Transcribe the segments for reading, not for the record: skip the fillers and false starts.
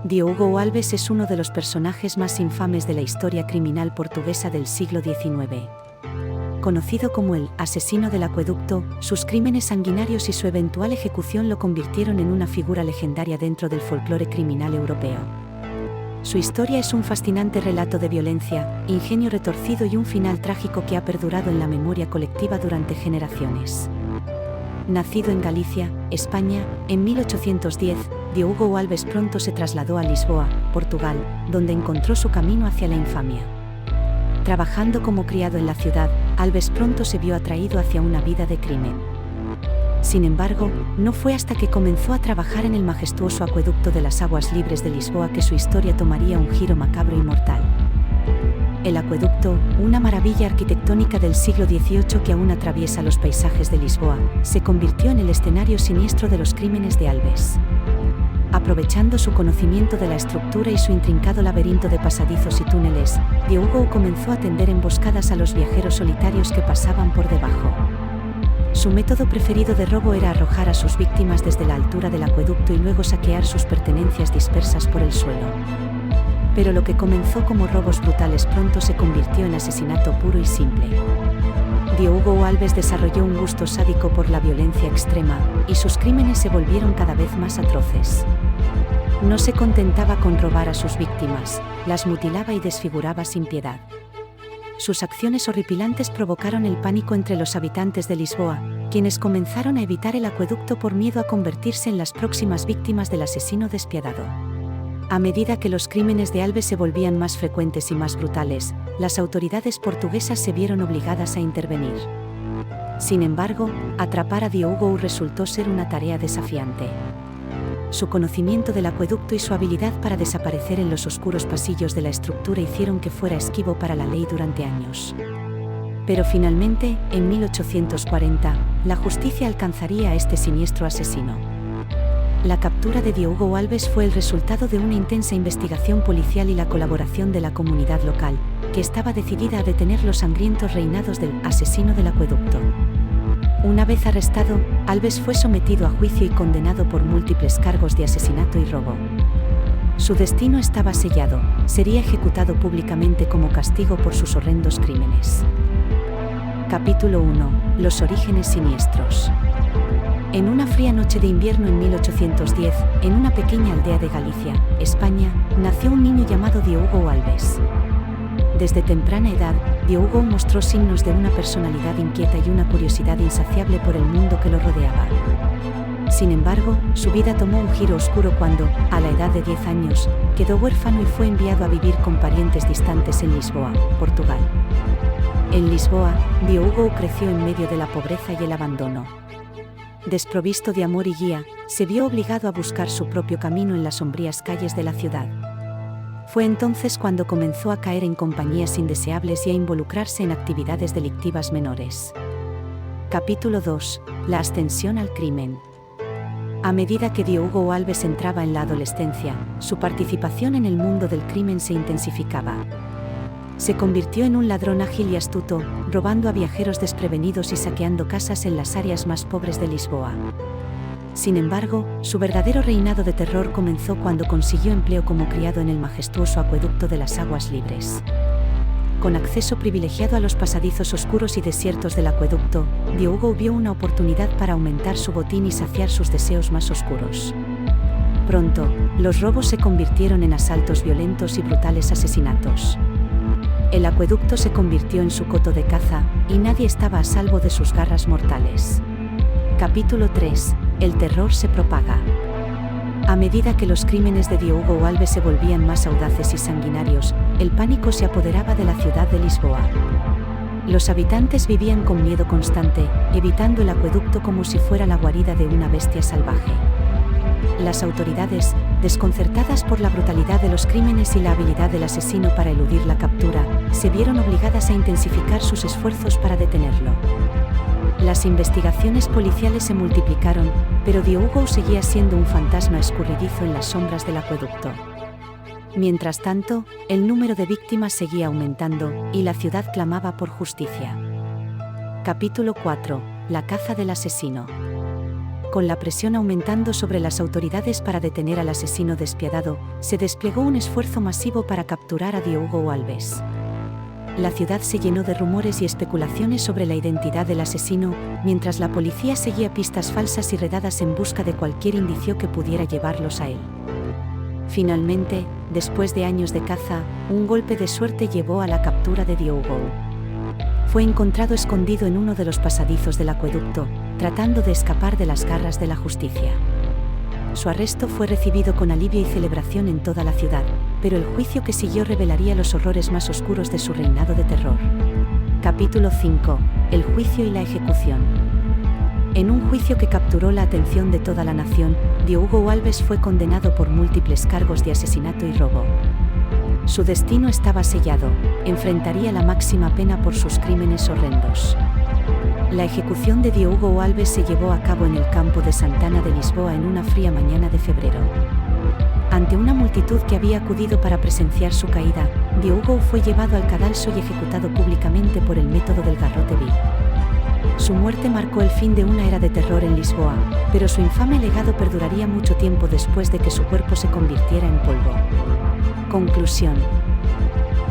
Diogo Alves es uno de los personajes más infames de la historia criminal portuguesa del siglo XIX. Conocido como el asesino del acueducto, sus crímenes sanguinarios y su eventual ejecución lo convirtieron en una figura legendaria dentro del folclore criminal europeo. Su historia es un fascinante relato de violencia, ingenio retorcido y un final trágico que ha perdurado en la memoria colectiva durante generaciones. Nacido en Galicia, España, en 1810, Diogo Alves pronto se trasladó a Lisboa, Portugal, donde encontró su camino hacia la infamia. Trabajando como criado en la ciudad, Alves pronto se vio atraído hacia una vida de crimen. Sin embargo, no fue hasta que comenzó a trabajar en el majestuoso acueducto de las Aguas Libres de Lisboa que su historia tomaría un giro macabro y mortal. El acueducto, una maravilla arquitectónica del siglo XVIII que aún atraviesa los paisajes de Lisboa, se convirtió en el escenario siniestro de los crímenes de Alves. Aprovechando su conocimiento de la estructura y su intrincado laberinto de pasadizos y túneles, Diogo comenzó a tender emboscadas a los viajeros solitarios que pasaban por debajo. Su método preferido de robo era arrojar a sus víctimas desde la altura del acueducto y luego saquear sus pertenencias dispersas por el suelo. Pero lo que comenzó como robos brutales pronto se convirtió en asesinato puro y simple. Diogo Alves desarrolló un gusto sádico por la violencia extrema, y sus crímenes se volvieron cada vez más atroces. No se contentaba con robar a sus víctimas, las mutilaba y desfiguraba sin piedad. Sus acciones horripilantes provocaron el pánico entre los habitantes de Lisboa, quienes comenzaron a evitar el acueducto por miedo a convertirse en las próximas víctimas del asesino despiadado. A medida que los crímenes de Alves se volvían más frecuentes y más brutales, las autoridades portuguesas se vieron obligadas a intervenir. Sin embargo, atrapar a Diogo resultó ser una tarea desafiante. Su conocimiento del acueducto y su habilidad para desaparecer en los oscuros pasillos de la estructura hicieron que fuera esquivo para la ley durante años. Pero finalmente, en 1840, la justicia alcanzaría a este siniestro asesino. La captura de Diogo Alves fue el resultado de una intensa investigación policial y la colaboración de la comunidad local, que estaba decidida a detener los sangrientos reinados del asesino del acueducto. Una vez arrestado, Alves fue sometido a juicio y condenado por múltiples cargos de asesinato y robo. Su destino estaba sellado, sería ejecutado públicamente como castigo por sus horrendos crímenes. Capítulo 1. Los orígenes siniestros. En una fría noche de invierno en 1810, en una pequeña aldea de Galicia, España, nació un niño llamado Diogo Alves. Desde temprana edad, Diogo mostró signos de una personalidad inquieta y una curiosidad insaciable por el mundo que lo rodeaba. Sin embargo, su vida tomó un giro oscuro cuando, a la edad de 10 años, quedó huérfano y fue enviado a vivir con parientes distantes en Lisboa, Portugal. En Lisboa, Diogo creció en medio de la pobreza y el abandono. Desprovisto de amor y guía, se vio obligado a buscar su propio camino en las sombrías calles de la ciudad. Fue entonces cuando comenzó a caer en compañías indeseables y a involucrarse en actividades delictivas menores. Capítulo 2. La ascensión al crimen. A medida que Diogo Alves entraba en la adolescencia, su participación en el mundo del crimen se intensificaba. Se convirtió en un ladrón ágil y astuto, robando a viajeros desprevenidos y saqueando casas en las áreas más pobres de Lisboa. Sin embargo, su verdadero reinado de terror comenzó cuando consiguió empleo como criado en el majestuoso acueducto de las Aguas Libres. Con acceso privilegiado a los pasadizos oscuros y desiertos del acueducto, Diogo vio una oportunidad para aumentar su botín y saciar sus deseos más oscuros. Pronto, los robos se convirtieron en asaltos violentos y brutales asesinatos. El acueducto se convirtió en su coto de caza, y nadie estaba a salvo de sus garras mortales. Capítulo 3. El terror se propaga. A medida que los crímenes de Diogo Alves se volvían más audaces y sanguinarios, el pánico se apoderaba de la ciudad de Lisboa. Los habitantes vivían con miedo constante, evitando el acueducto como si fuera la guarida de una bestia salvaje. Las autoridades, desconcertadas por la brutalidad de los crímenes y la habilidad del asesino para eludir la captura, se vieron obligadas a intensificar sus esfuerzos para detenerlo. Las investigaciones policiales se multiplicaron, pero Diogo seguía siendo un fantasma escurridizo en las sombras del acueducto. Mientras tanto, el número de víctimas seguía aumentando, y la ciudad clamaba por justicia. Capítulo 4. La caza del asesino. Con la presión aumentando sobre las autoridades para detener al asesino despiadado, se desplegó un esfuerzo masivo para capturar a Diogo Alves. La ciudad se llenó de rumores y especulaciones sobre la identidad del asesino, mientras la policía seguía pistas falsas y redadas en busca de cualquier indicio que pudiera llevarlos a él. Finalmente, después de años de caza, un golpe de suerte llevó a la captura de Diogo. Fue encontrado escondido en uno de los pasadizos del acueducto, tratando de escapar de las garras de la justicia. Su arresto fue recibido con alivio y celebración en toda la ciudad, pero el juicio que siguió revelaría los horrores más oscuros de su reinado de terror. Capítulo 5. El juicio y la ejecución. En un juicio que capturó la atención de toda la nación, Diogo Alves fue condenado por múltiples cargos de asesinato y robo. Su destino estaba sellado, enfrentaría la máxima pena por sus crímenes horrendos. La ejecución de Diogo Alves se llevó a cabo en el campo de Santana de Lisboa en una fría mañana de febrero. Ante una multitud que había acudido para presenciar su caída, Diogo fue llevado al cadalso y ejecutado públicamente por el método del garrote vil. Su muerte marcó el fin de una era de terror en Lisboa, pero su infame legado perduraría mucho tiempo después de que su cuerpo se convirtiera en polvo. Conclusión.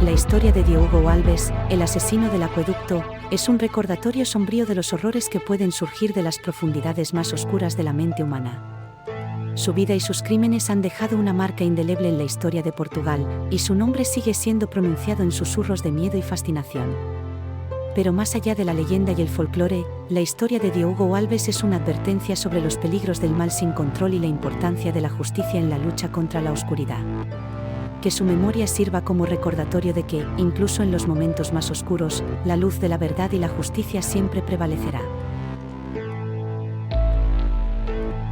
La historia de Diogo Alves, el asesino del acueducto, es un recordatorio sombrío de los horrores que pueden surgir de las profundidades más oscuras de la mente humana. Su vida y sus crímenes han dejado una marca indeleble en la historia de Portugal, y su nombre sigue siendo pronunciado en susurros de miedo y fascinación. Pero más allá de la leyenda y el folclore, la historia de Diogo Alves es una advertencia sobre los peligros del mal sin control y la importancia de la justicia en la lucha contra la oscuridad. Que su memoria sirva como recordatorio de que, incluso en los momentos más oscuros, la luz de la verdad y la justicia siempre prevalecerá.